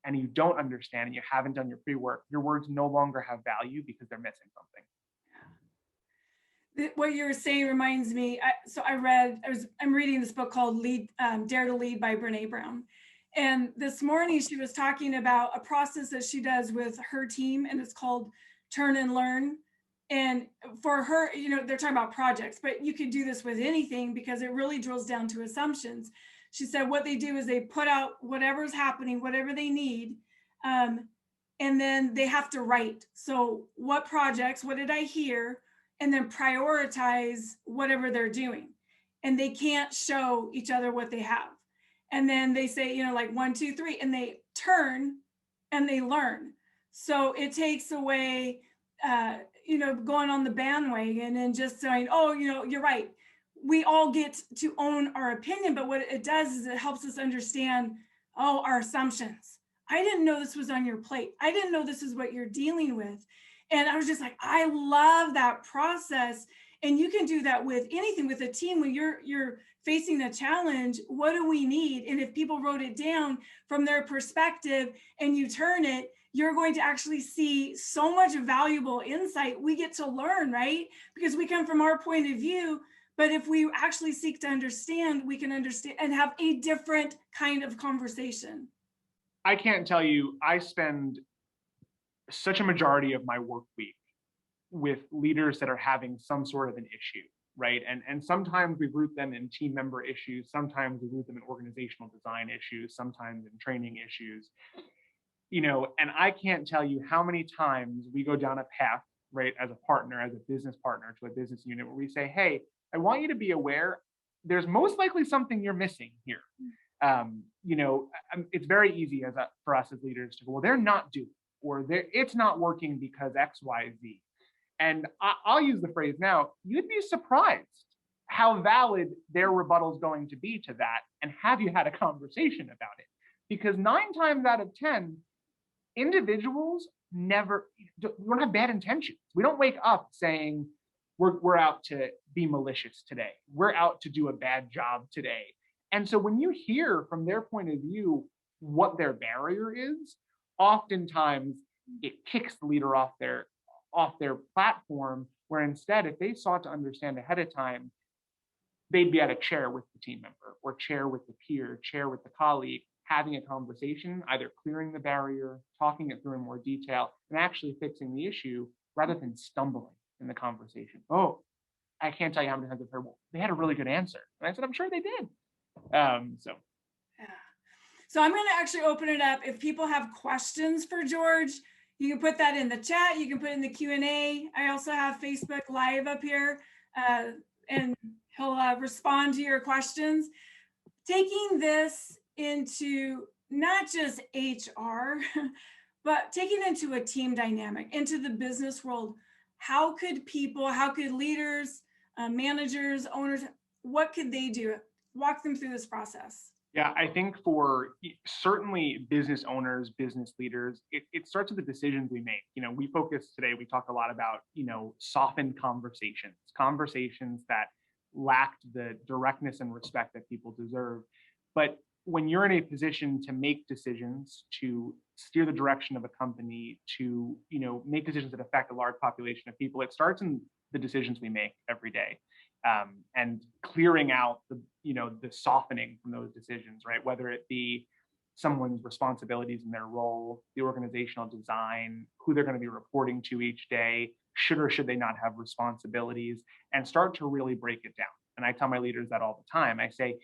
and you don't understand and you haven't done your pre-work, your words no longer have value because they're missing something. What you're saying reminds me, I'm reading this book called Dare to Lead by Brene Brown. And this morning she was talking about a process that she does with her team, and it's called Turn and Learn. And for her, they're talking about projects, but you could do this with anything because it really drills down to assumptions. She said what they do is they put out whatever's happening, whatever they need, and then they have to write. So what projects, what did I hear? And then prioritize whatever they're doing. And they can't show each other what they have. And then they say, like 1, 2, 3, and they turn and they learn. So it takes away, going on the bandwagon and just saying, oh, you're right. We all get to own our opinion, but what it does is it helps us understand, our assumptions. I didn't know this was on your plate. I didn't know this is what you're dealing with. And I was just like, I love that process. And you can do that with anything, with a team. When you're facing a challenge, what do we need? And if people wrote it down from their perspective and you turn it, you're going to actually see so much valuable insight. We get to learn, right? Because we come from our point of view. But if we actually seek to understand, we can understand and have a different kind of conversation. I can't tell you, I spend such a majority of my work week with leaders that are having some sort of an issue, right? And sometimes we group them in team member issues, sometimes we group them in organizational design issues, sometimes in training issues, and I can't tell you how many times we go down a path, right, as a partner, as a business partner to a business unit where we say, hey, I want you to be aware there's most likely something you're missing here. It's very easy for us as leaders to go, well, they're not doing, or it's not working because X, Y, Z. And I'll use the phrase now, you'd be surprised how valid their rebuttal is going to be to that. And have you had a conversation about it? Because 9 times out of 10, individuals we don't have bad intentions. We don't wake up saying, we're out to be malicious today. We're out to do a bad job today. And so when you hear from their point of view what their barrier is, oftentimes it kicks the leader off their platform, where instead, if they sought to understand ahead of time, they'd be at a chair with the team member or chair with the peer, chair with the colleague, having a conversation, either clearing the barrier, talking it through in more detail, and actually fixing the issue rather than stumbling in the conversation. Oh, I can't tell you how many times I've heard, well, they had a really good answer. And I said, I'm sure they did. So I'm going to actually open it up. If people have questions for George, you can put that in the chat. You can put in the Q&A. I also have Facebook Live up here, and he'll respond to your questions. Taking this into not just HR, but taking it into a team dynamic, into the business world. How could leaders, managers, owners, what could they do? Walk them through this process. Yeah, I think for certainly business owners, business leaders, it starts with the decisions we make. We talk a lot about, softened conversations that lacked the directness and respect that people deserve. But when you're in a position to make decisions, to steer the direction of a company, to, make decisions that affect a large population of people, it starts in the decisions we make every day. And clearing out the softening from those decisions, right? Whether it be, someone's responsibilities in their role, the organizational design, who they're going to be reporting to each day, should or should they not have responsibilities, and start to really break it down. And I tell my leaders that all the time. I say,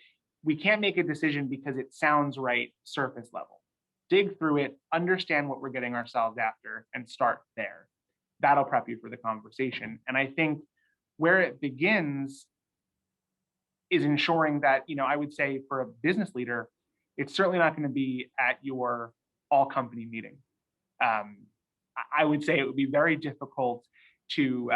we can't make a decision because it sounds right surface level. Dig through it, understand what we're getting ourselves after, and start there. That'll prep you for the conversation. And I think where it begins is ensuring that, I would say for a business leader, it's certainly not going to be at your all company meeting. I would say it would be very difficult to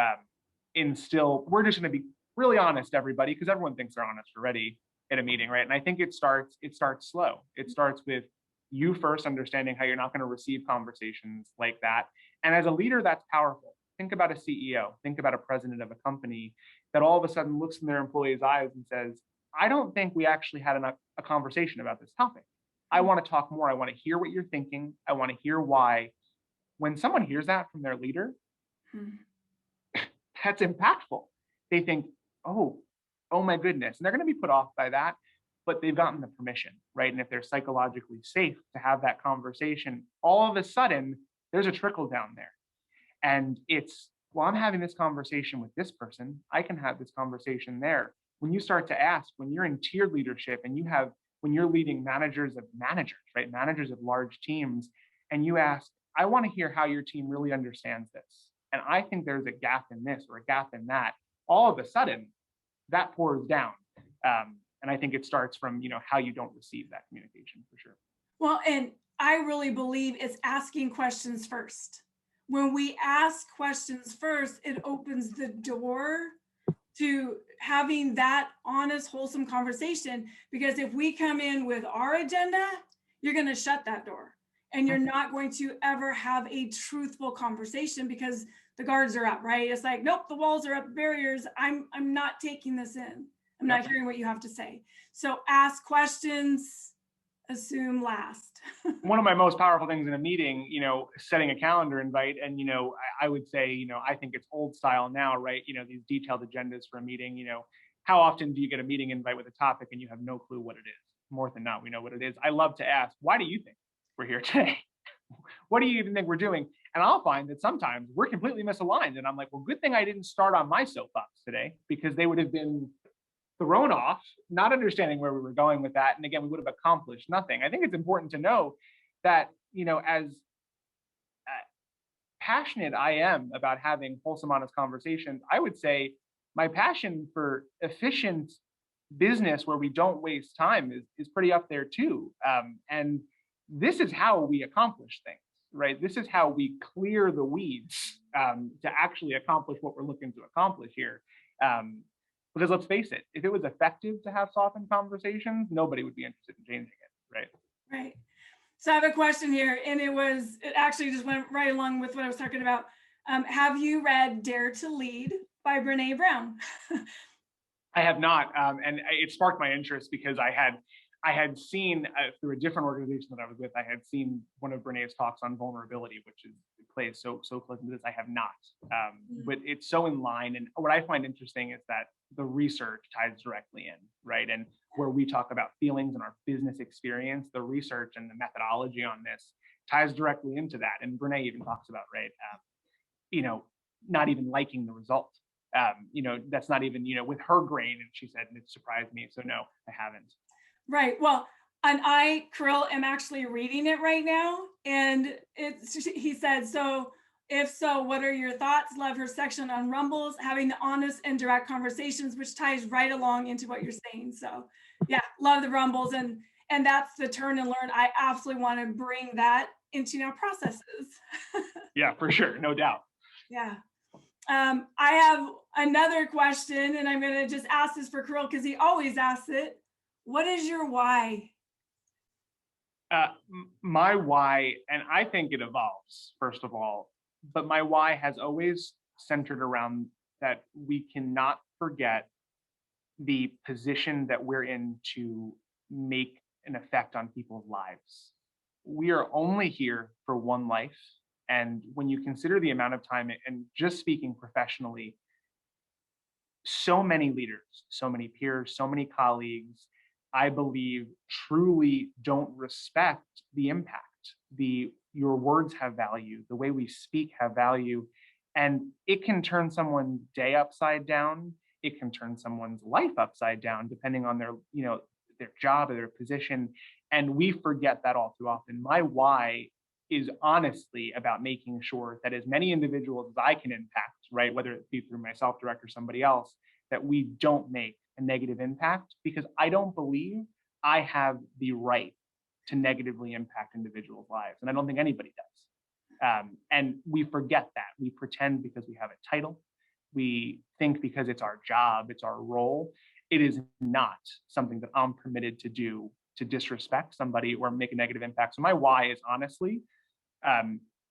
instill, we're just going to be really honest, everybody, because everyone thinks they're honest already at a meeting, right? And I think it starts slow. It starts with you first understanding how you're not going to receive conversations like that. And as a leader, that's powerful. Think about a CEO, think about a president of a company that all of a sudden looks in their employees' eyes and says, I don't think we actually had a conversation about this topic. I want to talk more. I want to hear what you're thinking. I want to hear why. When someone hears that from their leader, that's impactful. They think, oh my goodness. And they're going to be put off by that, but they've gotten the permission, right? And if they're psychologically safe to have that conversation, all of a sudden, there's a trickle down there. And it's, well, I'm having this conversation with this person, I can have this conversation there. When you start to ask, when you're in tiered leadership and when you're leading managers of managers, right? Managers of large teams, and you ask, I want to hear how your team really understands this. And I think there's a gap in this or a gap in that. All of a sudden, that pours down. And I think it starts from, how you don't receive that communication for sure. Well, and I really believe it's asking questions first. When we ask questions first, it opens the door to having that honest, wholesome conversation. Because if we come in with our agenda, you're going to shut that door. And you're not going to ever have a truthful conversation because the guards are up, right? It's like, nope, the walls are up, barriers. I'm not taking this in. I'm not hearing what you have to say. So ask questions, assume last. One of my most powerful things in a meeting, setting a calendar invite. And, I would say, I think it's old style now, right? These detailed agendas for a meeting, how often do you get a meeting invite with a topic and you have no clue what it is? More than not, we know what it is. I love to ask, why do you think we're here today? What do you even think we're doing? And I'll find that sometimes we're completely misaligned. And I'm like, well, good thing I didn't start on my soapbox today, because they would have been thrown off, not understanding where we were going with that. And again, we would have accomplished nothing. I think it's important to know that, as passionate I am about having wholesome, honest conversations, I would say my passion for efficient business where we don't waste time is pretty up there too. And this is how we accomplish things, right? This is how we clear the weeds to actually accomplish what we're looking to accomplish here. Because let's face it, if it was effective to have softened conversations, nobody would be interested in changing it, right? Right. So I have a question here, and it actually just went right along with what I was talking about. Have you read Dare to Lead by Brené Brown? I have not, and it sparked my interest because I had seen through a different organization that I was with, I had seen one of Brené's talks on vulnerability, which plays so close to this. I have not, but it's so in line. And what I find interesting is that the research ties directly in, right? And where we talk about feelings and our business experience, the research and the methodology on this ties directly into that. And Brené even talks about, right, not even liking the result. That's not even, with her grain. And she said, and it surprised me. So no, I haven't. Right. Well, and I, Kirill, am actually reading it right now. And he said, so if so, what are your thoughts? Love her section on Rumbles, having the honest and direct conversations, which ties right along into what you're saying. So yeah, love the Rumbles. And that's the turn and learn. I absolutely want to bring that into our processes. Yeah, for sure. No doubt. Yeah. I have another question, and I'm going to just ask this for Kirill because he always asks it. What is your why? My why, and I think it evolves, first of all, but my why has always centered around that we cannot forget the position that we're in to make an effect on people's lives. We are only here for one life. And when you consider the amount of time, and just speaking professionally, so many leaders, so many peers, so many colleagues I believe, truly don't respect the impact. Your words have value, the way we speak have value, and it can turn someone's day upside down. It can turn someone's life upside down, depending on their job or their position. And we forget that all too often. My why is honestly about making sure that as many individuals as I can impact, right, whether it be through myself, direct, or somebody else, that we don't make a negative impact, because I don't believe I have the right to negatively impact individuals' lives. And I don't think anybody does. And we forget that. We pretend because we have a title. We think because it's our job, it's our role. It is not something that I'm permitted to do to disrespect somebody or make a negative impact. So my why is honestly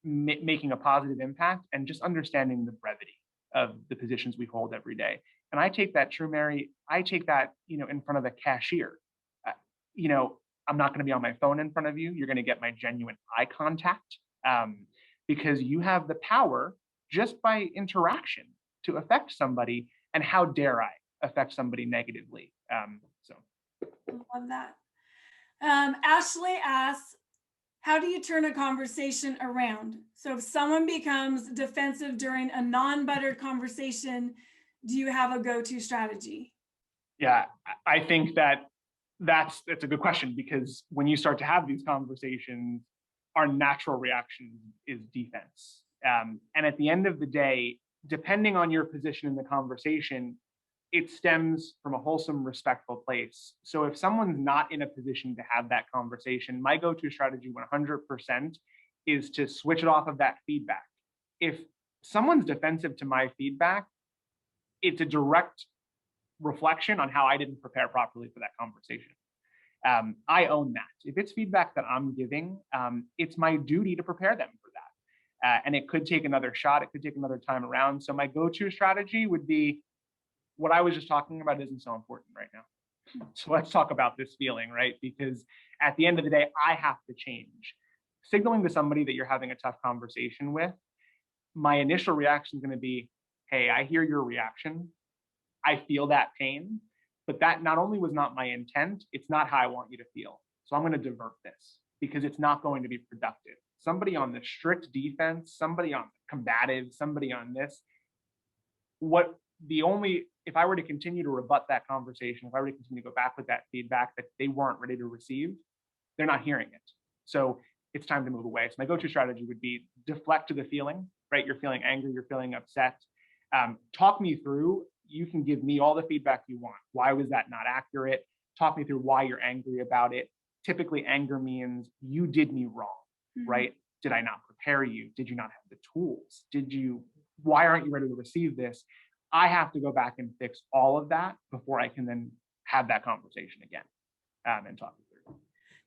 making a positive impact and just understanding the brevity of the positions we hold every day. And I take that, true, Mary, I take that, in front of a cashier. I'm not going to be on my phone in front of you. You're going to get my genuine eye contact, because you have the power just by interaction to affect somebody. And how dare I affect somebody negatively? So. I love that. Ashley asks, how do you turn a conversation around? So if someone becomes defensive during a non-buttered conversation, do you have a go-to strategy? Yeah, I think that's a good question, because when you start to have these conversations, our natural reaction is defense. And at the end of the day, depending on your position in the conversation, it stems from a wholesome, respectful place. So if someone's not in a position to have that conversation, my go-to strategy 100% is to switch it off of that feedback. If someone's defensive to my feedback, it's a direct reflection on how I didn't prepare properly for that conversation. I own that. If it's feedback that I'm giving, it's my duty to prepare them for that. And it could take another shot. It could take another time around. So my go-to strategy would be, what I was just talking about isn't so important right now. So let's talk about this feeling, right? Because at the end of the day, I have to change. Signaling to somebody that you're having a tough conversation with, my initial reaction is going to be, hey, I hear your reaction. I feel that pain, but that not only was not my intent, it's not how I want you to feel. So I'm going to divert this, because it's not going to be productive. Somebody on the strict defense, somebody on combative, somebody on this, if I were to continue to rebut that conversation, if I were to continue to go back with that feedback that they weren't ready to receive, they're not hearing it. So it's time to move away. So my go-to strategy would be deflect to the feeling, right? You're feeling angry, you're feeling upset. Talk me through. You can give me all the feedback you want. Why was that not accurate? Talk me through why you're angry about it. Typically, anger means you did me wrong, right? Did I not prepare you? Did you not have the tools? Why aren't you ready to receive this? I have to go back and fix all of that before I can then have that conversation again and talk it through.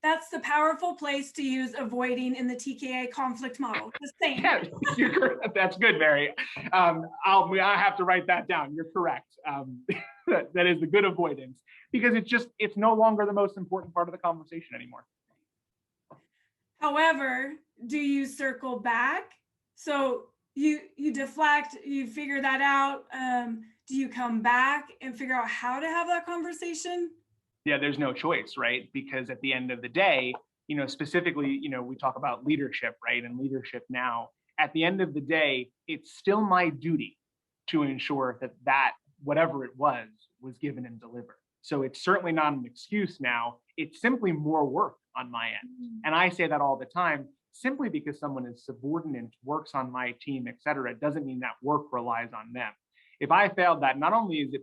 That's the powerful place to use avoiding in the TKA conflict model. Just saying. Yeah, you're correct. That's good, Mary. I have to write that down. You're correct. That is the good avoidance, because it's no longer the most important part of the conversation anymore. However, do you circle back? So you deflect, you figure that out. Do you come back and figure out how to have that conversation? Yeah, there's no choice, right? Because at the end of the day, specifically, we talk about leadership, right? And leadership now, at the end of the day, it's still my duty to ensure that whatever it was given and delivered. So it's certainly not an excuse now. It's simply more work on my end. And I say that all the time. Simply because someone is subordinate, works on my team, et cetera, doesn't mean that work relies on them. If I failed that, not only is it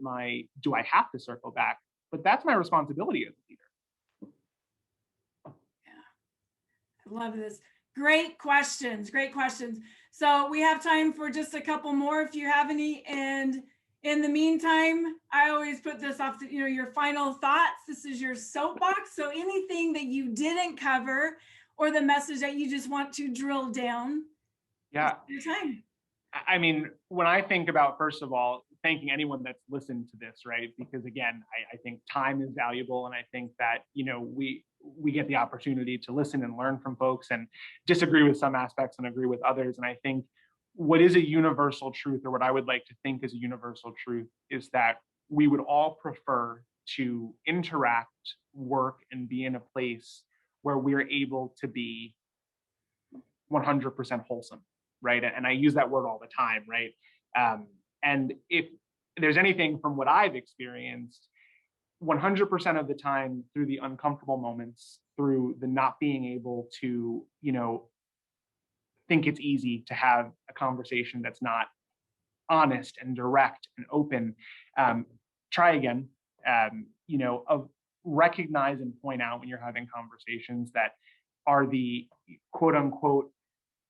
do I have to circle back, but that's my responsibility as a leader. Yeah, I love this. Great questions, great questions. So we have time for just a couple more if you have any. And in the meantime, I always put this off to, your final thoughts. This is your soapbox. So anything that you didn't cover, or the message that you just want to drill down. Yeah. Your time. I mean, when I think about, first of all, thanking anyone that's listened to this, right? Because again, I think time is valuable. And I think that, we get the opportunity to listen and learn from folks and disagree with some aspects and agree with others. And I think what is a universal truth, or what I would like to think is a universal truth, is that we would all prefer to interact, work, and be in a place where we're able to be 100% wholesome, right? And I use that word all the time, right? And if there's anything from what I've experienced, 100% of the time, through the uncomfortable moments, through the not being able to, think it's easy to have a conversation that's not honest and direct and open, try again. Recognize and point out when you're having conversations that are the quote unquote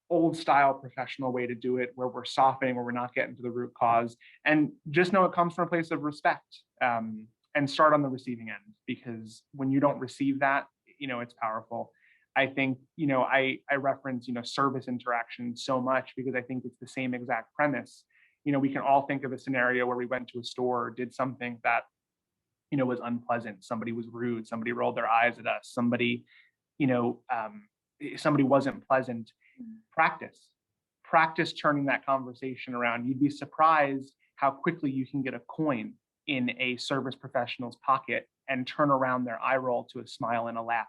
old style professional way to do it, where we're softening, where we're not getting to the root cause, and just know it comes from a place of respect, and start on the receiving end, because when you don't receive that, it's powerful. I think, I reference, service interaction so much because I think it's the same exact premise. We can all think of a scenario where we went to a store or did something that, was unpleasant. Somebody was rude. Somebody rolled their eyes at us. Somebody wasn't pleasant. Practice turning that conversation around. You'd be surprised how quickly you can get a coin in a service professional's pocket and turn around their eye roll to a smile and a laugh.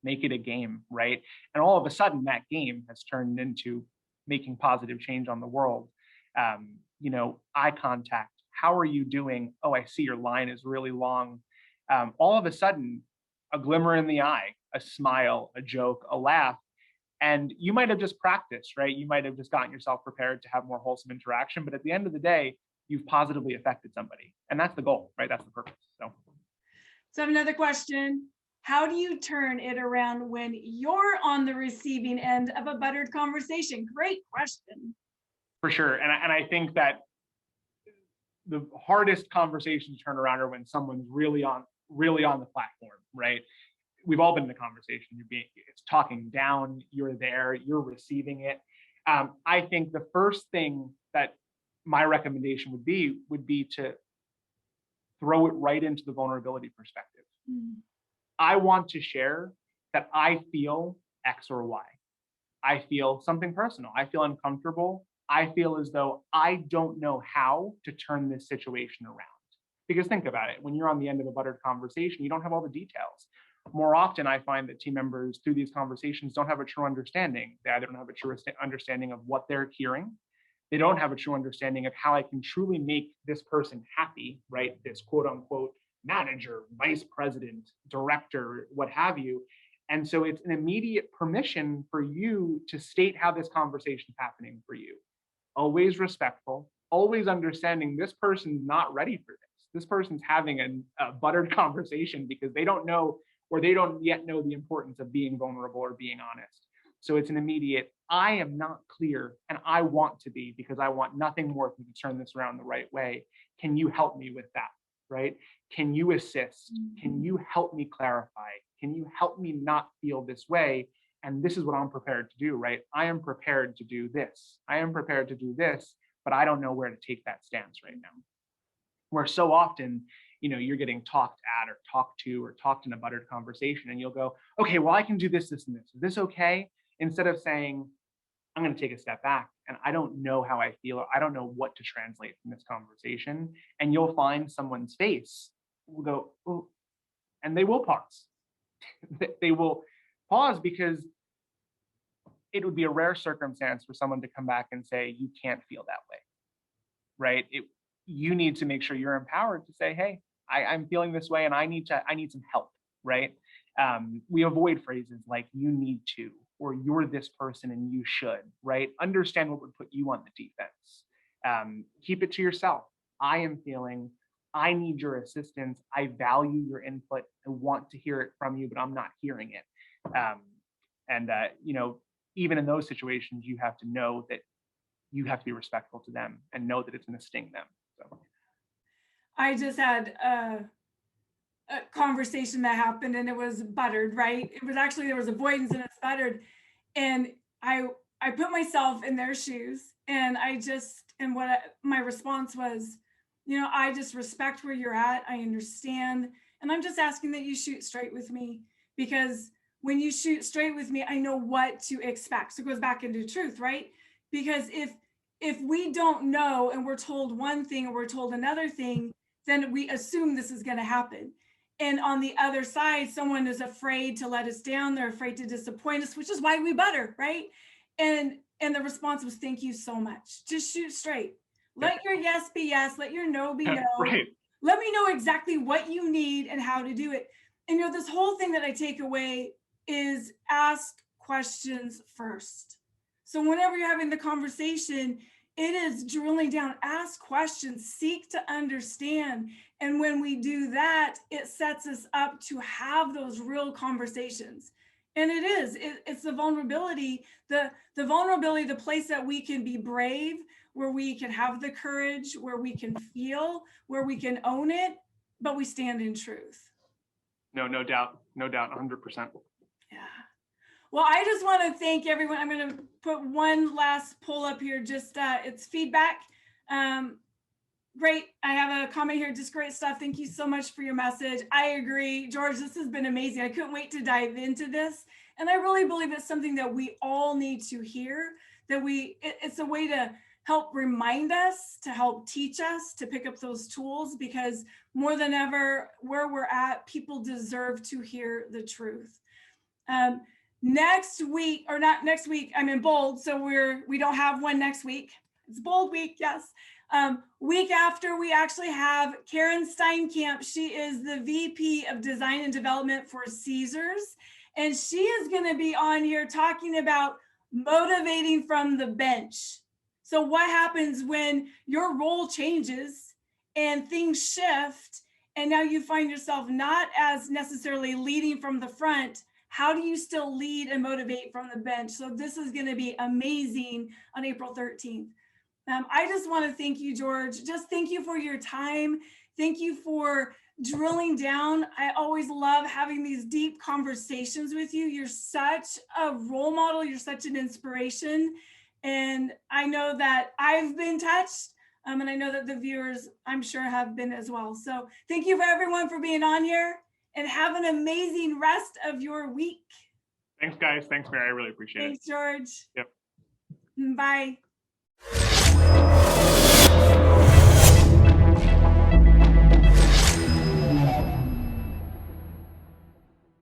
Make it a game, right? And all of a sudden that game has turned into making positive change on the world. Eye contact. How are you doing? Oh, I see your line is really long. All of a sudden, a glimmer in the eye, a smile, a joke, a laugh. And you might have just practiced, right? You might have just gotten yourself prepared to have more wholesome interaction, but at the end of the day, you've positively affected somebody. And that's the goal, right? That's the purpose. So I have another question. How do you turn it around when you're on the receiving end of a buttered conversation? Great question. For sure. And I think that the hardest conversation to turn around are when someone's really on the platform, right? We've all been in a conversation. It's talking down, you're there, you're receiving it. I think the first thing that my recommendation would be to throw it right into the vulnerability perspective. I want to share that I feel X or Y. I feel something personal. I feel uncomfortable. I feel as though I don't know how to turn this situation around. Because think about it, when you're on the end of a buttered conversation, you don't have all the details. More often, I find that team members through these conversations don't have a true understanding. They either don't have a true understanding of what they're hearing. They don't have a true understanding of how I can truly make this person happy, right? This quote unquote manager, vice president, director, what have you. And so it's an immediate permission for you to state how this conversation is happening for you. Always respectful, always understanding this person's not ready for this. This person's having a buttered conversation because they don't know, or they don't yet know the importance of being vulnerable or being honest. So it's an immediate, I am not clear and I want to be, because I want nothing more than to turn this around the right way. Can you help me with that, right? Can you assist? Can you help me clarify? Can you help me not feel this way? And this is what I'm prepared to do, right? I am prepared to do this. I am prepared to do this, but I don't know where to take that stance right now. Where so often, you're getting talked at or talked to or talked in a buttered conversation, and you'll go, okay, well, I can do this, this, and this. Is this okay? Instead of saying, I'm going to take a step back and I don't know how I feel. I don't know what to translate from this conversation. And you'll find someone's face will go, oh, and they will pause. They will pause because it would be a rare circumstance for someone to come back and say, you can't feel that way, right? You need to make sure you're empowered to say, hey, I'm feeling this way and I need some help, right? We avoid phrases like you need to, or you're this person and you should, right? Understand what would put you on the defense. Keep it to yourself. I am feeling, I need your assistance. I value your input. I want to hear it from you, but I'm not hearing it. Even in those situations, you have to know that you have to be respectful to them and know that it's going to sting them. So. I just had a conversation that happened and it was buttered, right? It was actually, there was avoidance and it's buttered. And I put myself in their shoes and my response was, I just respect where you're at. I understand. And I'm just asking that you shoot straight with me, because when you shoot straight with me, I know what to expect. So it goes back into truth, right? Because if we don't know and we're told one thing or we're told another thing, then we assume this is going to happen. And on the other side, someone is afraid to let us down. They're afraid to disappoint us, which is why we butter, right? And the response was, thank you so much. Just shoot straight. Let your yes be yes. Let your no be no. Right. Let me know exactly what you need and how to do it. And this whole thing that I take away is ask questions first. So whenever you're having the conversation, it is drilling down, ask questions, seek to understand. And when we do that, it sets us up to have those real conversations. And it's the vulnerability, the vulnerability, the place that we can be brave, where we can have the courage, where we can feel, where we can own it, but we stand in truth. No doubt, 100%. Yeah. Well, I just want to thank everyone. I'm going to put one last poll up here, just it's feedback. Great. I have a comment here, just great stuff. Thank you so much for your message. I agree. George, this has been amazing. I couldn't wait to dive into this. And I really believe it's something that we all need to hear, that it's a way to help remind us, to help teach us, to pick up those tools, because more than ever, where we're at, people deserve to hear the truth. Next week, or not next week, I'm in bold, so we don't have one next week. It's bold week, yes. Week after, we actually have Karen Steinkamp. She is the VP of Design and Development for Caesars, and she is going to be on here talking about motivating from the bench. So what happens when your role changes and things shift, and now you find yourself not as necessarily leading from the front? How do you still lead and motivate from the bench? So this is going to be amazing on April 13th. I just want to thank you, George. Just thank you for your time. Thank you for drilling down. I always love having these deep conversations with you. You're such a role model. You're such an inspiration. And I know that I've been touched. And I know that the viewers, I'm sure, have been as well. So thank you for everyone for being on here, and have an amazing rest of your week. Thanks, guys. Thanks, Mary. I really appreciate it. Thanks, George. Yep. Bye.